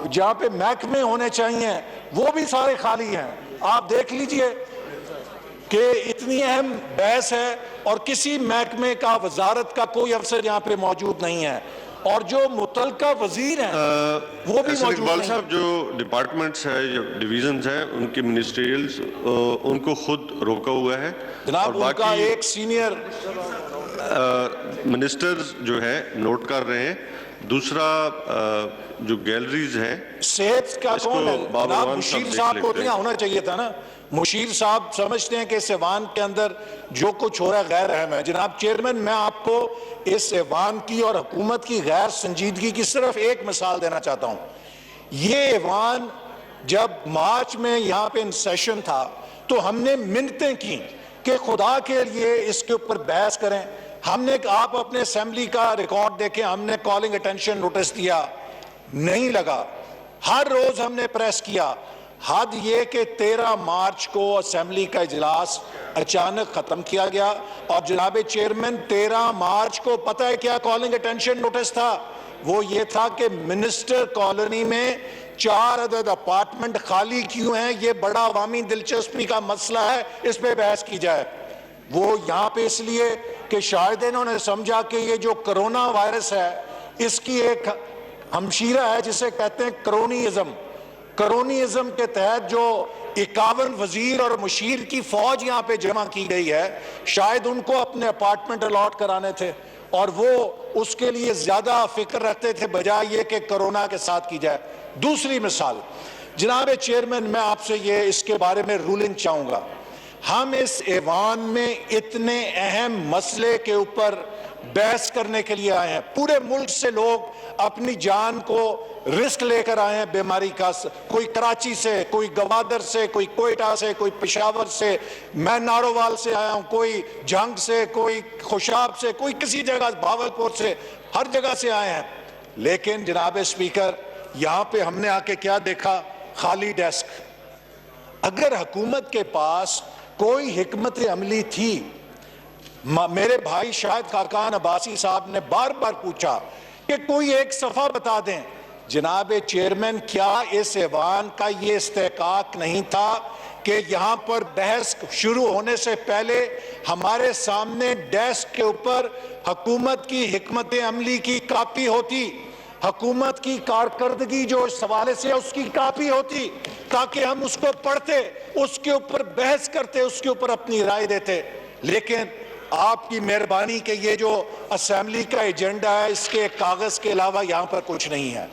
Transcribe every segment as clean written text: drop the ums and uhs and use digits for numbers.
جہاں پہ محکمے ہونے چاہیے وہ بھی سارے خالی ہیں. آپ دیکھ لیجئے کہ اتنی اہم بحث ہے اور کسی محکمے کا وزارت کا کوئی افسر یہاں پہ موجود نہیں ہے, اور جو متعلقہ وزیر ہیں وہ بھی موجود اقبال نہیں. صاحب, جو ڈپارٹمنٹس ہیں یا ڈویژنز ہیں ان کی منسٹریلز ان کو خود روکا ہوا ہے, اور جناب ان کا ایک سینئر منسٹرز جو ہے نوٹ کر رہے ہیں. دوسرا جو گیلریز ہیں صحت کا کون ہے جناب؟ مشیر صاحب کو اتنا ہونا چاہیے تھا نا. مشیر صاحب سمجھتے ہیں کہ اس ایوان کے اندر جو کچھ ہو رہا ہے غیر اہم ہے. جناب چیئرمین, میں آپ کو اس ایوان کی اور حکومت کی غیر سنجیدگی کی صرف ایک مثال دینا چاہتا ہوں. یہ ایوان جب مارچ میں یہاں پہ سیشن تھا تو ہم نے منتیں کی کہ خدا کے لیے اس کے اوپر بحث کریں. ہم نے, آپ اپنے اسمبلی کا ریکارڈ دیکھیں, ہم نے کالنگ اٹینشن نوٹس دیا, نہیں لگا. ہر روز ہم نے پریس کیا. حد یہ کہ 13 مارچ کو اسمبلی کا اجلاس اچانک ختم کیا گیا, اور جناب چیئرمین 13 مارچ کو پتہ ہے کیا کالنگ اٹینشن نوٹس تھا؟ وہ یہ تھا کہ منسٹر کالونی میں 4 عدد اپارٹمنٹ خالی کیوں ہیں, یہ بڑا عوامی دلچسپی کا مسئلہ ہے, اس پہ بحث کی جائے. وہ یہاں پہ اس لیے کہ شاید انہوں نے سمجھا کہ یہ جو کرونا وائرس ہے اس کی ایک ہمشیرہ ہے جسے کہتے ہیں کرونیزم. کرونیزم کے تحت جو 51 وزیر اور مشیر کی فوج یہاں پہ جمع کی گئی ہے, شاید ان کو اپنے اپارٹمنٹ الاٹ کرانے تھے, اور وہ اس کے لیے زیادہ فکر رکھتے تھے بجائے یہ کہ کرونا کے ساتھ کی جائے. دوسری مثال, جناب چیئرمین, میں آپ سے یہ اس کے بارے میں رولنگ چاہوں گا. ہم اس ایوان میں اتنے اہم مسئلے کے اوپر بحث کرنے کے لیے آئے ہیں. پورے ملک سے لوگ اپنی جان کو رسک لے کر آئے ہیں بیماری کا, کوئی کراچی سے, کوئی گوادر سے, کوئی کوئٹہ سے, کوئی پشاور سے, میں نارووال سے آیا ہوں, کوئی جنگ سے, کوئی خوشاب سے, کوئی کسی جگہ بھاولپور سے, ہر جگہ سے آئے ہیں. لیکن جناب اسپیکر, یہاں پہ ہم نے آ کے کیا دیکھا؟ خالی ڈیسک. اگر حکومت کے پاس کوئی حکمت عملی تھی, میرے بھائی شاہد خاقان عباسی صاحب نے بار بار پوچھا کہ کوئی ایک صفحہ بتا دیں. جناب چیئرمین, کیا اس ایوان کا یہ استحقاق نہیں تھا کہ یہاں پر بحث شروع ہونے سے پہلے ہمارے سامنے ڈیسک کے اوپر حکومت کی حکمت عملی کی کاپی ہوتی, حکومت کی کارکردگی جو اس حوالے سے اس کی کاپی ہوتی, تاکہ ہم اس کو پڑھتے, اس کے اوپر بحث کرتے, اس کے اوپر اپنی رائے دیتے. لیکن آپ کی مہربانی کہ یہ جو اسمبلی کا ایجنڈا ہے اس کے کاغذ کے علاوہ یہاں پر کچھ نہیں ہے.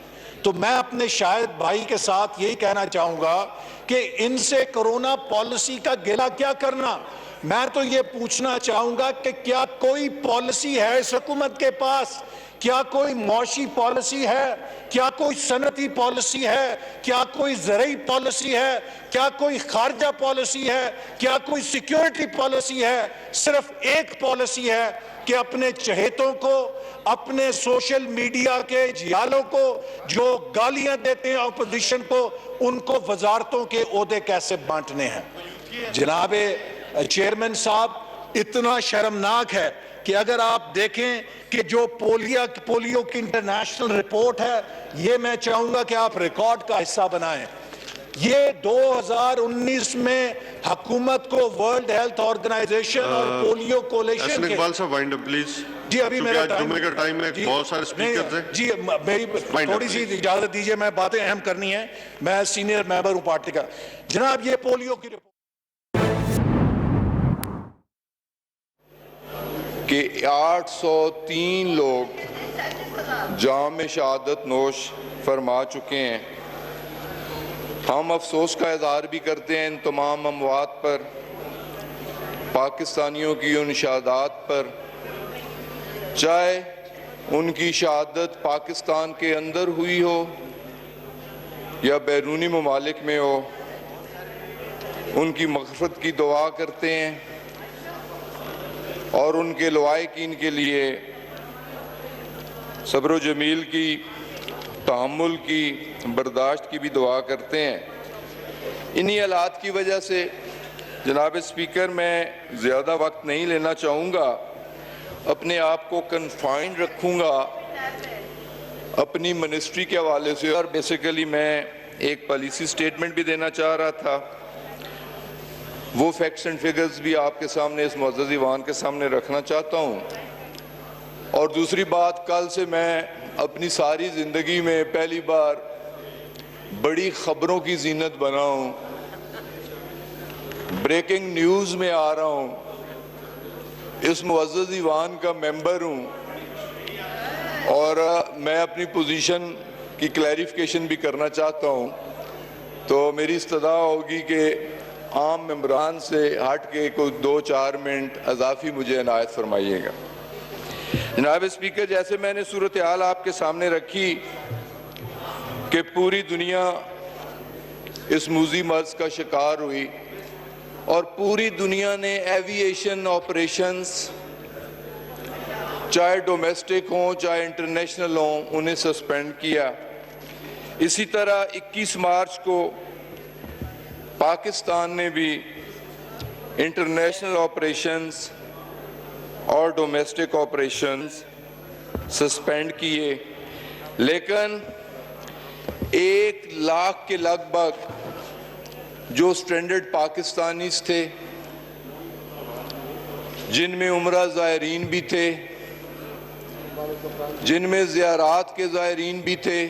تو میں اپنے شاہد بھائی کے ساتھ یہی کہنا چاہوں گا کہ ان سے کرونا پالیسی کا گلہ کیا کرنا. میں تو یہ پوچھنا چاہوں گا کہ کیا کوئی پالیسی ہے اس حکومت کے پاس؟ کیا کوئی معاشی پالیسی ہے؟ کیا کوئی صنعتی پالیسی ہے؟ کیا کوئی زرعی پالیسی ہے؟ کیا کوئی خارجہ پالیسی ہے؟ کیا کوئی سیکیورٹی پالیسی ہے؟ صرف ایک پالیسی ہے کہ اپنے چہیتوں کو, اپنے سوشل میڈیا کے جھیالوں کو جو گالیاں دیتے ہیں اپوزیشن کو, ان کو وزارتوں کے عہدے کیسے بانٹنے ہیں. جناب چیئرمین صاحب, اتنا شرمناک ہے کہ اگر آپ دیکھیں کہ جو پولیو کی انٹرنیشنل رپورٹ ہے, یہ میں چاہوں گا کہ آپ ریکارڈ کا حصہ بنائیں. یہ 2019 میں حکومت کو ورلڈ ہیلتھ آرگنائزیشن اور پولیو کولیشن کے, اقبال صاحب وائنڈ اپ پلیز. جی ابھی میرا جمعے کا ٹائم ہے, بہت سارے سپیکرز ہیں. جی میری تھوڑی سی اجازت دیجئے, میں باتیں اہم کرنی ہیں, میں سینئر ممبر ہوں پارٹی کا. جناب یہ پولیو کی رپورٹ کہ 803 لوگ جام شہادت نوش فرما چکے ہیں. ہم افسوس کا اظہار بھی کرتے ہیں ان تمام اموات پر, پاکستانیوں کی ان شہادات پر, چاہے ان کی شہادت پاکستان کے اندر ہوئی ہو یا بیرونی ممالک میں ہو. ان کی مغفرت کی دعا کرتے ہیں اور ان کے لواحقین کے لیے صبر و جمیل کی, تحمل کی, برداشت کی بھی دعا کرتے ہیں. انہی حالات کی وجہ سے جناب اسپیکر, میں زیادہ وقت نہیں لینا چاہوں گا, اپنے آپ کو کنفائنڈ رکھوں گا اپنی منسٹری کے حوالے سے، اور بیسیکلی میں ایک پالیسی سٹیٹمنٹ بھی دینا چاہ رہا تھا، وہ فیکٹس اینڈ فگرز بھی آپ کے سامنے اس معزز ایوان کے سامنے رکھنا چاہتا ہوں۔ اور دوسری بات، کل سے میں اپنی ساری زندگی میں پہلی بار بڑی خبروں کی زینت بنا ہوں، بریکنگ نیوز میں آ رہا ہوں، اس معزز ایوان کا ممبر ہوں، اور میں اپنی پوزیشن کی کلیریفیکیشن بھی کرنا چاہتا ہوں۔ تو میری استدعا ہوگی کہ عام ممبران سے ہٹ کے کوئی 2-4 منٹ اضافی مجھے عنایت فرمائیے گا۔ جناب اسپیکر، جیسے میں نے صورتحال آپ کے سامنے رکھی کہ پوری دنیا اس موذی مرض کا شکار ہوئی اور پوری دنیا نے ایوییشن آپریشنز چاہے ڈومیسٹک ہوں چاہے انٹرنیشنل ہوں انہیں سسپینڈ کیا، اسی طرح 21 مارچ کو پاکستان نے بھی انٹرنیشنل آپریشنز اور ڈومیسٹک آپریشنز سسپینڈ کیے، لیکن 1 لاکھ کے لگ بھگ جو سٹرینڈڈ پاکستانیز تھے، جن میں عمرہ زائرین بھی تھے، جن میں زیارات کے زائرین بھی تھے،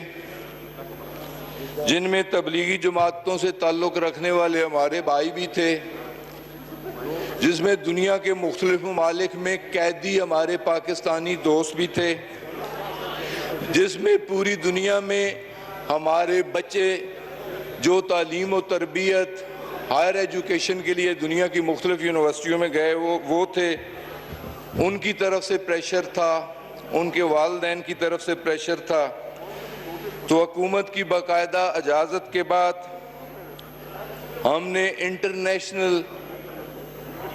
جن میں تبلیغی جماعتوں سے تعلق رکھنے والے ہمارے بھائی بھی تھے، جس میں دنیا کے مختلف ممالک میں قیدی ہمارے پاکستانی دوست بھی تھے، جس میں پوری دنیا میں ہمارے بچے جو تعلیم و تربیت ہائر ایجوکیشن کے لیے دنیا کی مختلف یونیورسٹیوں میں گئے وہ تھے، ان کی طرف سے پریشر تھا، ان کے والدین کی طرف سے پریشر تھا۔ تو حکومت کی باقاعدہ اجازت کے بعد ہم نے انٹرنیشنل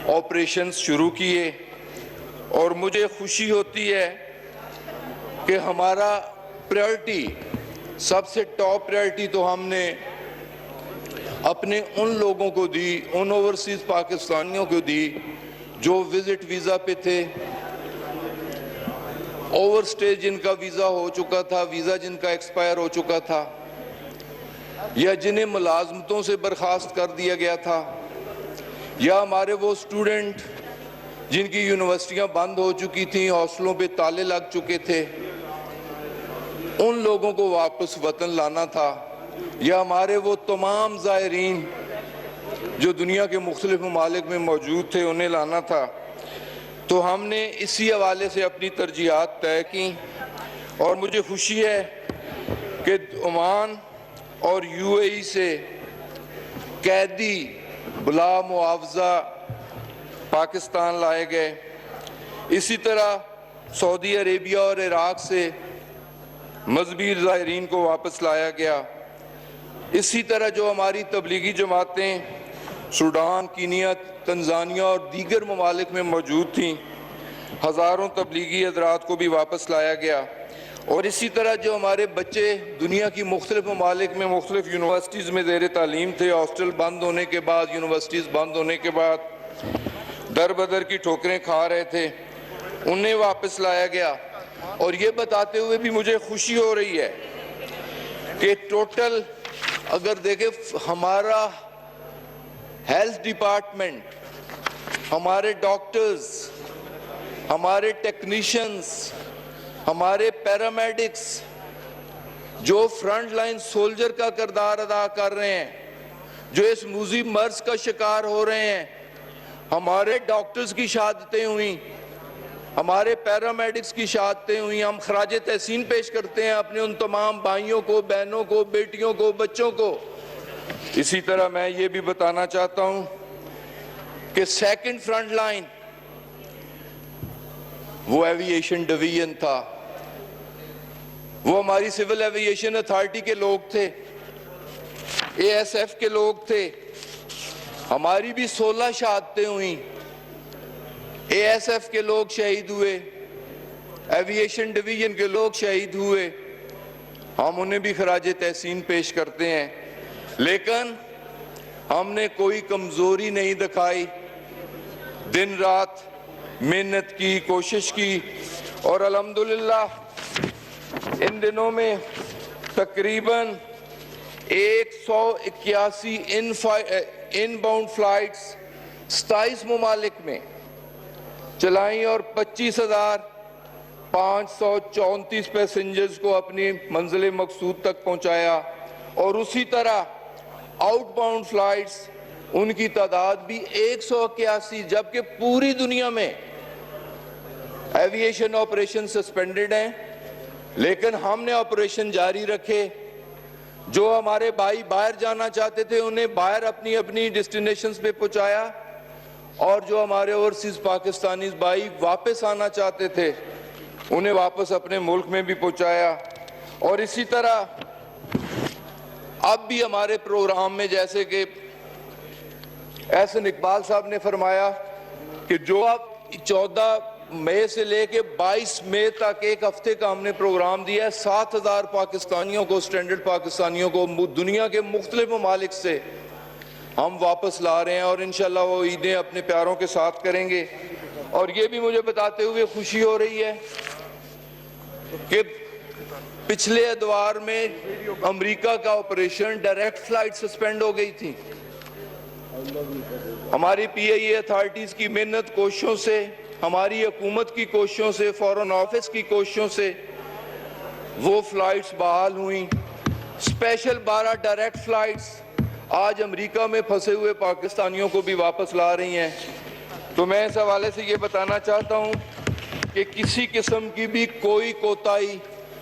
آپریشنز شروع کیے، اور مجھے خوشی ہوتی ہے کہ ہمارا پریورٹی، سب سے ٹاپ پریورٹی تو ہم نے اپنے ان لوگوں کو دی، ان اوورسیز پاکستانیوں کو دی جو وزٹ ویزا پہ تھے، اوور سٹے جن کا ویزا ہو چکا تھا، ویزا جن کا ایکسپائر ہو چکا تھا، یا جنہیں ملازمتوں سے برخاست کر دیا گیا تھا، یا ہمارے وہ سٹوڈنٹ جن کی یونیورسٹیاں بند ہو چکی تھیں، ہاسٹلوں پہ تالے لگ چکے تھے، ان لوگوں کو واپس وطن لانا تھا، یا ہمارے وہ تمام زائرین جو دنیا کے مختلف ممالک میں موجود تھے انہیں لانا تھا۔ تو ہم نے اسی حوالے سے اپنی ترجیحات طے کی، اور مجھے خوشی ہے کہ عمان اور UAE سے قیدی بلا معاوضہ پاکستان لائے گئے، اسی طرح سعودی عربیہ اور عراق سے مذہبی زائرین کو واپس لایا گیا، اسی طرح جو ہماری تبلیغی جماعتیں سوڈان، کینیا، تنزانیہ اور دیگر ممالک میں موجود تھیں، ہزاروں تبلیغی حضرات کو بھی واپس لایا گیا، اور اسی طرح جو ہمارے بچے دنیا کی مختلف ممالک میں مختلف یونیورسٹیز میں زیر تعلیم تھے، ہاسٹل بند ہونے کے بعد، یونیورسٹیز بند ہونے کے بعد در بدر کی ٹھوکریں کھا رہے تھے، انہیں واپس لایا گیا۔ اور یہ بتاتے ہوئے بھی مجھے خوشی ہو رہی ہے کہ ٹوٹل اگر دیکھیں ہمارا ہیلتھ ڈپارٹمنٹ، ہمارے ڈاکٹرز، ہمارے ٹیکنیشنز، ہمارے پیرامیڈکس جو فرنٹ لائن سولجر کا کردار ادا کر رہے ہیں، جو اس موذی مرض کا شکار ہو رہے ہیں، ہمارے ڈاکٹرز کی شہادتیں ہوئیں، ہمارے پیرامیڈکس کی شہادتیں ہوئیں، ہم خراج تحسین پیش کرتے ہیں اپنے ان تمام بھائیوں کو، بہنوں کو، بیٹیوں کو، بچوں کو۔ اسی طرح میں یہ بھی بتانا چاہتا ہوں کہ سیکنڈ فرنٹ لائن وہ ایوییشن ڈویژن تھا، وہ ہماری سول ایوییشن اتھارٹی کے لوگ تھے، ASF کے لوگ تھے، ہماری بھی 16 شہادتیں ہوئیں، ASF کے لوگ شہید ہوئے، ایوییشن ڈویژن کے لوگ شہید ہوئے، ہم انہیں بھی خراج تحسین پیش کرتے ہیں، لیکن ہم نے کوئی کمزوری نہیں دکھائی، دن رات محنت کی، کوشش کی، اور الحمدللہ इन दिनों में तकरीबन 181 इनबाउंड फ्लाइट्स 27 ममालिक में चलाई और 25,534 पैसेंजर्स को अपनी मंजिल मकसूद तक पहुंचाया। और उसी तरह आउटबाउंड फ्लाइट्स उनकी तादाद भी 181, जबकि पूरी दुनिया में एविएशन ऑपरेशन सस्पेंडेड हैं, लेकिन हमने ऑपरेशन जारी रखे। जो हमारे भाई बाहर जाना चाहते थे उन्हें बाहर अपनी अपनी डेस्टिनेशंस पे पहुंचाया, और जो हमारे ओवरसीज पाकिस्तानी भाई वापस आना चाहते थे उन्हें वापस अपने मुल्क में भी पहुंचाया। और इसी तरह अब भी हमारे प्रोग्राम में, जैसे कि एहसन इकबाल साहब ने फरमाया कि जो अब 14 मई से लेके 22 मई तक एक हफ्ते का हमने प्रोग्राम दिया है, 7,000 पाकिस्तानियों को, स्टैंडर्ड पाकिस्तानियों को दुनिया के मुख्तलिफ ममालिक से हम वापस ला रहे हैं, और इंशाल्लाह वो ईदें अपने प्यारों के साथ करेंगे। और ये भी मुझे बताते हुए खुशी हो रही है कि पिछले अदवार में अमेरिका का ऑपरेशन डायरेक्ट फ्लाइट सस्पेंड हो गई थी। हमारी PIA अथॉरिटीज की मेहनत कोशिशों से, हमारी हुकूमत की कोशिशों से, फॉरेन ऑफिस की कोशिशों से वो फ्लाइट्स बहाल हुई। स्पेशल 12 डायरेक्ट फ्लाइट्स आज अमेरिका में फंसे हुए पाकिस्तानियों को भी वापस ला रही हैं। तो मैं इस हवाले से ये बताना चाहता हूँ कि किसी किस्म की भी कोई कोताही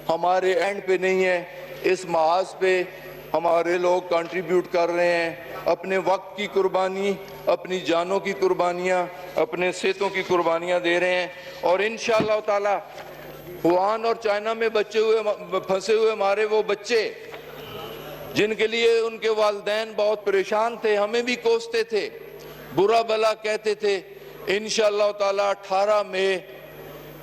हमारे एंड पे नहीं है। इस महाज पे हमारे लोग कंट्रीब्यूट कर रहे हैं, अपने वक्त की कुर्बानी, अपनी जानों की कुर्बानियाँ, अपने सेहतों की कुर्बानियाँ दे रहे हैं। और इंशाअल्लाह ताला वुहान और चाइना में फंसे हुए हमारे वो बच्चे जिनके लिए उनके वालिदैन बहुत परेशान थे, हमें भी कोसते थे, बुरा भला कहते थे, इंशाअल्लाह ताला 18 मई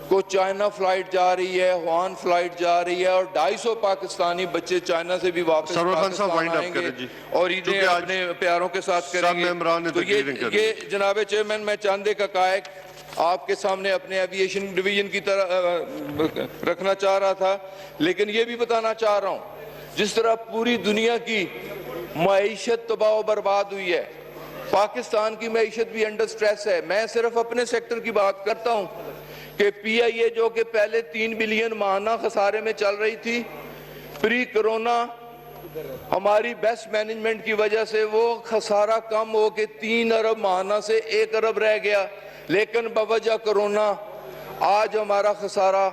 को चाइना फ्लाइट जा रही है, वुहान फ्लाइट जा रही है, और 250 पाकिस्तानी बच्चे चाइना से भी वापस पाकिस्तान आएंगे और ईदें अपने प्यारों के साथ करेंगे। तो ये जनाब चेयरमैन, मैं चंद एक हकायक आपके सामने अपने एविएशन डिवीजन की तरह रखना चाह रहा था, लेकिन ये भी बताना चाह रहा हूँ जिस तरह पूरी दुनिया की मईशत तबाह बर्बाद हुई है, पाकिस्तान की मईशत भी अंडर स्ट्रेस है। मैं सिर्फ अपने सेक्टर की बात करता हूँ कि PIA जो कि पहले 3 बिलियन माहाना खसारे में चल रही थी, प्री कोरोना हमारी बेस्ट मैनेजमेंट की वजह से वो खसारा कम हो के 3 अरब माहाना से 1 अरब रह गया, लेकिन बवजह कोरोना आज हमारा खसारा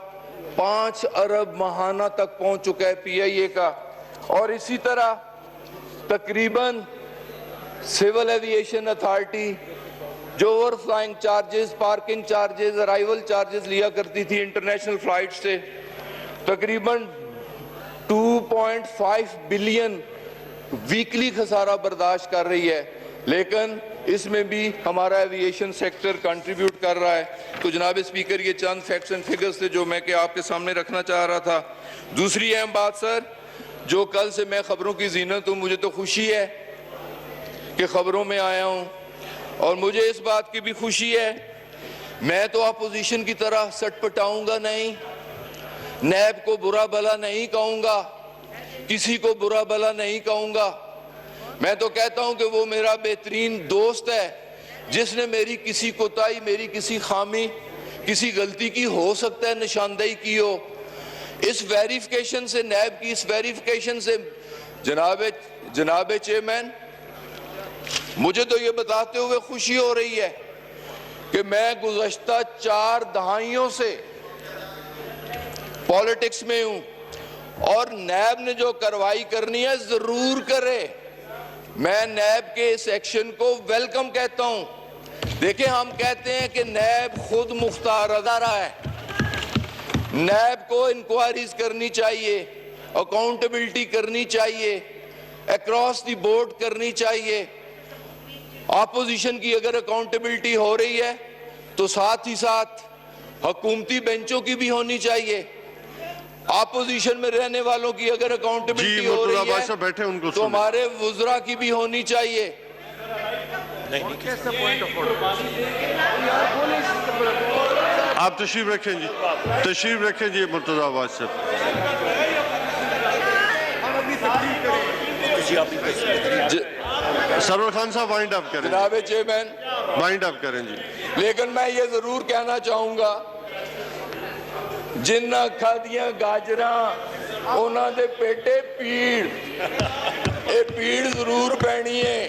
5 अरब माहाना तक पहुंच चुका है PIA का। और इसी तरह तकरीबन सिविल एविएशन अथॉरिटी जो overflying charges, parking charges, arrival charges लिया करती थी इंटरनेशनल फ्लाइट से, तकरीबन 2.5 बिलियन वीकली खसारा बर्दाश्त कर रही है, लेकिन इसमें भी हमारा एविएशन सेक्टर कंट्रीब्यूट कर रहा है। तो जनाब स्पीकर, ये चंद फैक्ट्स एंड फिगर्स थे जो मैं कि आपके सामने रखना चाह रहा था। दूसरी अहम बात सर, जो कल से मैं खबरों की जीनत हूँ, मुझे तो खुशी है कि खबरों में आया हूँ, और मुझे इस बात की भी खुशी है, मैं तो अपोजिशन की तरह सटपटाऊंगा नहीं, नैब को बुरा भला नहीं कहूँगा, किसी को बुरा भला नहीं कहूँगा। मैं तो कहता हूँ कि वो मेरा बेहतरीन दोस्त है जिसने मेरी किसी कोताही, मेरी किसी खामी, किसी गलती की हो सकता है निशानदेही की हो। इस वेरिफिकेशन से, नैब की इस वेरिफिकेशन से जनाब चेयरमैन, मुझे तो ये बताते हुए खुशी हो रही है कि मैं गुज़श्ता 4 दहाइयों से पॉलिटिक्स में हूं, और नैब ने जो कार्रवाई करनी है जरूर करे। मैं नैब के इस एक्शन को वेलकम कहता हूं। देखिए, हम कहते हैं कि नैब खुद मुख्तार अदारा है, नैब को इंक्वायरीज करनी चाहिए, अकाउंटेबिलिटी करनी चाहिए, अक्रॉस द बोर्ड करनी चाहिए। ऑपोजिशन की अगर अकाउंटेबिलिटी हो रही है तो साथ ही साथ हुकूमती बेंचों की भी होनी चाहिए। ऑपोजिशन में रहने वालों की अगर अकाउंटेबिलिटी हो रही है तो हमारे वुज़रा की भी होनी चाहिए। आप तशरीफ रखें जी, तशरीफ रखें जी मुर्तज़ा अब्बास साहब। सरवर खान साहब वाइंड अप करें, जनाब चेयरमैन, वाइंड अप करें जी। लेकिन मैं ये जरूर कहना चाहूंगा, जिन्ना खादियां गाजरां उन्हां दे पेटे पीड़, ये पीड़ जरूर पैनी है,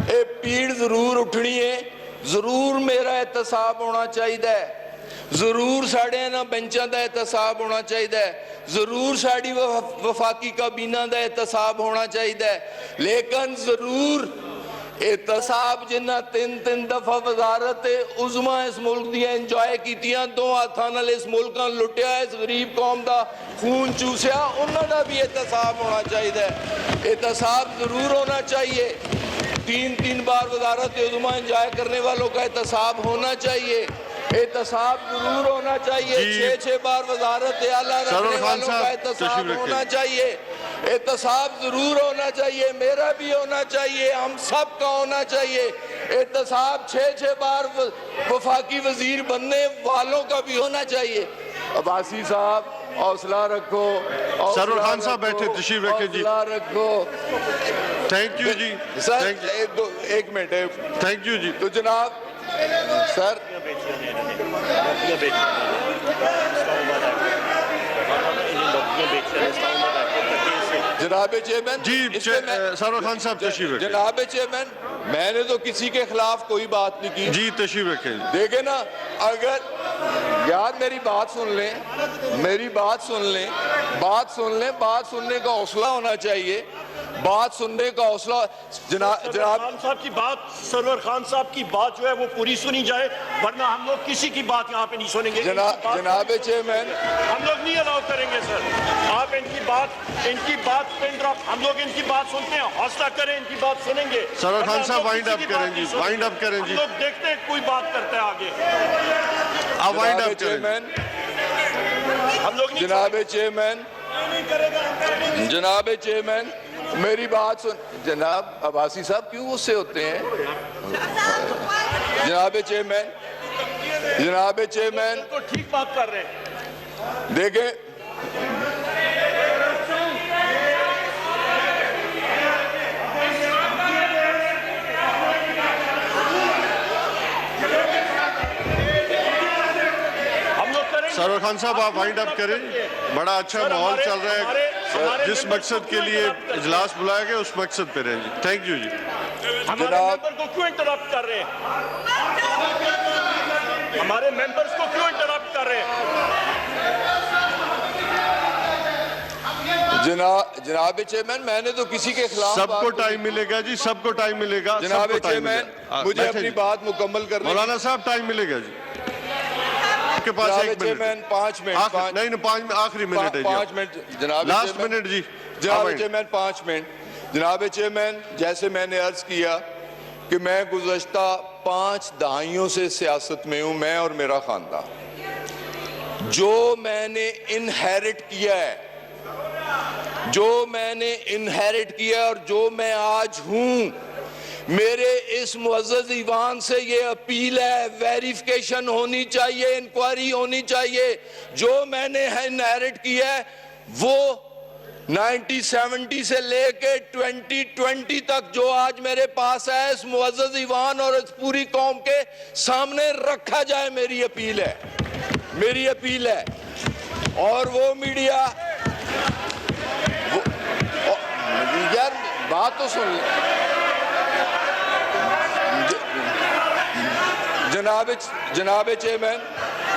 ये पीड़ जरूर उठनी है। जरूर मेरा एहतसाब होना चाहिए, जरूर साढ़े इन्हां बेंचां दा एहतसाब होना चाहिए, जरूर साड़ी वफाकी काबीना दा एहतसाब होना चाहिए, लेकिन जरूर एहतसाब जिन्ना तीन दफा वजारत उज़मा इस मुल्क दियां इंजॉय कीतियां, दो हाथां नाल इस मुल्क नूं लुटिया, इस गरीब कौम दा खून चूसिया, उन्हां दा भी एहतसाब होना चाहिए। एहतसाब जरूर होना चाहिए। तीन बार वजारत उज़मा इंजॉय करने वालों का एहतसाब होना चाहिए। एहतसाब जरूर होना चाहिए। 6 बार वजारत आला रखने वालों का एहतसाब होना चाहिए। एहतसाब जरूर होना चाहिए, मेरा भी होना चाहिए, हम सब का होना चाहिए। एहतसाब 6 बार वफाकी वजीर बनने वालों का भी होना चाहिए। अब्बासी साहब हौसला रखो, सरवर खान साहब बैठे, तशरीफ रखें जी। हौसला रखो। थैंक यू जी सर एक मिनट, थैंक यू जी। तो जनाब सर जनाब चेयरमैन जी, सरवर खान साहब तशरीफ रखें। जनाब चेयरमैन, मैंने तो किसी के खिलाफ कोई बात नहीं की जी, तशरीफ रखें। देखे ना, अगर यार मेरी बात सुन लें, मेरी बात सुन लें, बात सुन लें, बात सुनने का हौसला होना चाहिए, बात सुनने का हौसला। जनाब खान साहब की बात, सरवर खान साहब की बात जो है वो पूरी सुनी जाए, वरना हम लोग किसी की बात यहाँ पे नहीं सुनेंगे। जनाब चेयरमैन, हम लोग नहीं अलाउ करेंगे सर, आप इनकी बात पिन ड्रॉप, हम लोग इनकी बात सुनते हैं, हौसला करें, इनकी बात सुनेंगे। सरवर खान साहब वाइंड अप करें जी, वाइंड अप करें जी। हम लोग देखते हैं कोई बात करता है आगे, आप वाइंड अप करें। चेयरमैन, हम लोग नहीं जनाब चेयरमैन, जनाब चेयरमैन, मेरी बात सुन। जनाब अब्बासी साहब क्यों गुस्से होते हैं? जनाब चेयरमैन, जनाब चेयरमैन, तो ठीक बात कर रहे हैं। देखें, सरवर खान साहब आप वाइंड अप करें। बड़ा अच्छा माहौल चल रहा है, जिस मकसद के लिए इजलास बुलाया गया उस मकसद पे रहें जी। थैंक यू जी। हमारे मेंबर को क्यों इंटरप्ट कर रहे हैं? हमारे मेंबर्स को क्यों इंटरप्ट कर रहे हैं? जनाब चेयरमैन, मैंने तो किसी के खिलाफ सबको टाइम मिलेगा जी, सबको टाइम मिलेगा। जनाब चेयरमैन, मुझे अपनी बात मुकम्मल करनी। मौलाना साहब टाइम मिलेगा जी, आपके पास 1 मिनट। 5 मिनट, नहीं 5 आखिरी मिनट है जी, 5 मिनट जनाब, लास्ट मिनट जी। जनाब चेयरमैन 5 मिनट। जनाब चेयरमैन, जैसे मैंने अर्ज किया कि मैं गुज़श्ता 5 दहाइयों से सियासत में हूं, मैं और मेरा खानदान। जो मैंने इनहेरिट किया है, जो मैंने इनहेरिट किया और जो मैं आज हूं, मेरे इस मुअज़्ज़ज़ ईवान से ये अपील है, वेरिफिकेशन होनी चाहिए, इंक्वायरी होनी चाहिए। जो मैंने इनहेरिट किया है वो 1970 से लेके 2020 तक जो आज मेरे पास है, इस मुअज़्ज़ज़ ईवान और इस पूरी कौम के सामने रखा जाए, मेरी अपील है, मेरी अपील है। और वो मीडिया यार बात तो सुन ले। जनाब चेयरमैन,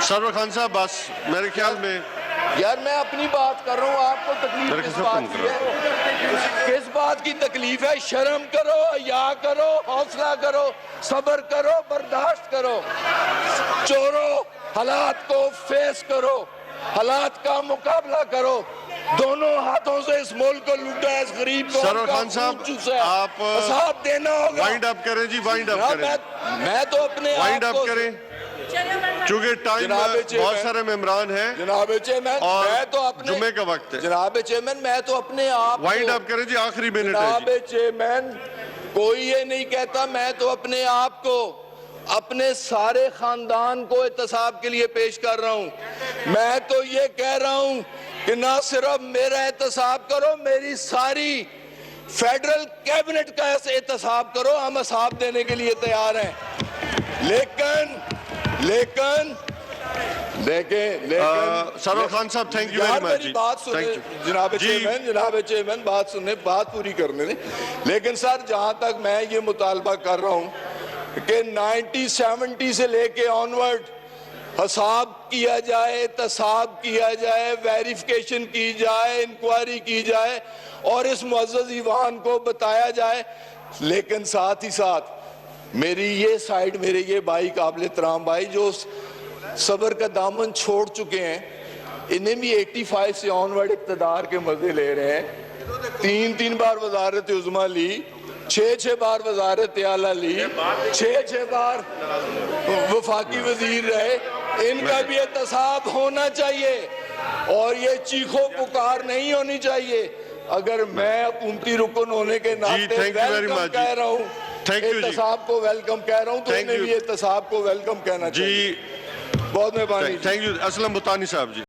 सरवर खान साहब बस मेरे ख्याल में यार मैं अपनी बात कर रहा हूँ, आपको तकलीफ किस बात की है? किस बात की तकलीफ है? शर्म करो, या करो, हौसला करो, सब्र करो, बर्दाश्त करो, चोरों हालात को फेस करो, हालात का मुकाबला करो। दोनों हाथों से इस मुल्क को लूटा है, इस गरीब को। सरवर खान साहब आप साथ देना होगा। वाइंड अप करें जी, वाइंड अप करें। मैं तो अपने वाइंड अप करें, चूंकि टाइम बहुत सारे मेंबरान हैं। जनाब चेयरमैन, मैं तो अपने जुम्मे का वक्त है। जनाब चेयरमैन, मैं तो अपने आप वाइंड अप करें जी, आखिरी मिनट है जनाब चेयरमैन, कोई ये नहीं कहता, मैं तो अपने आप को, अपने सारे खानदान को एहतसाब के लिए पेश कर रहा हूं। मैं तो ये कह रहा हूं कि ना सिर्फ मेरा एहतसाब करो, मेरी सारी फेडरल कैबिनेट का एहतसाब करो, हम हिसाब देने के लिए तैयार हैं। लेकिन सरवर खान साहब, थैंक यू वेरी यार मच मेरी जी, बात सुने थैंक यू जनाब जी। चेयरमैन बात सुनने, बात पूरी करने दें। लेकिन सर जहां तक मैं ये मुतालबा कर रहा हूं कि 1970 से लेके ऑनवर्ड हिसाब किया जाए, तसाब किया जाए, वेरिफिकेशन की जाए, इंक्वायरी की जाए और इस मुअज़्ज़ज़ ईवान को बताया जाए। लेकिन साथ ही साथ मेरी ये साइड, मेरे ये भाई काबिल एहतराम भाई जो सब्र का दामन छोड़ चुके हैं, इन्हें भी 85 से ऑनवर्ड इक़्तिदार के मजे ले रहे हैं। 3 बार वज़ारत उज़्मा ली, 6 बार वज़ारत आला ली, 6 बार वफाकी वज़ीर रहे। इनका भी एहतसाब होना चाहिए और ये चीखो पुकार नहीं होनी चाहिए। अगर मैं हुकूमती रुकन होने के नाते thank you very welcome much कह रहा हूँ, Thank you जी। एहतसाब को वेलकम कह रहा हूँ, तो Thank इन्हें you। भी एहतसाब को वेलकम कहना चाहिए। जी बहुत मेहरबानी। थैंक यू असलम बुतानी साहब जी।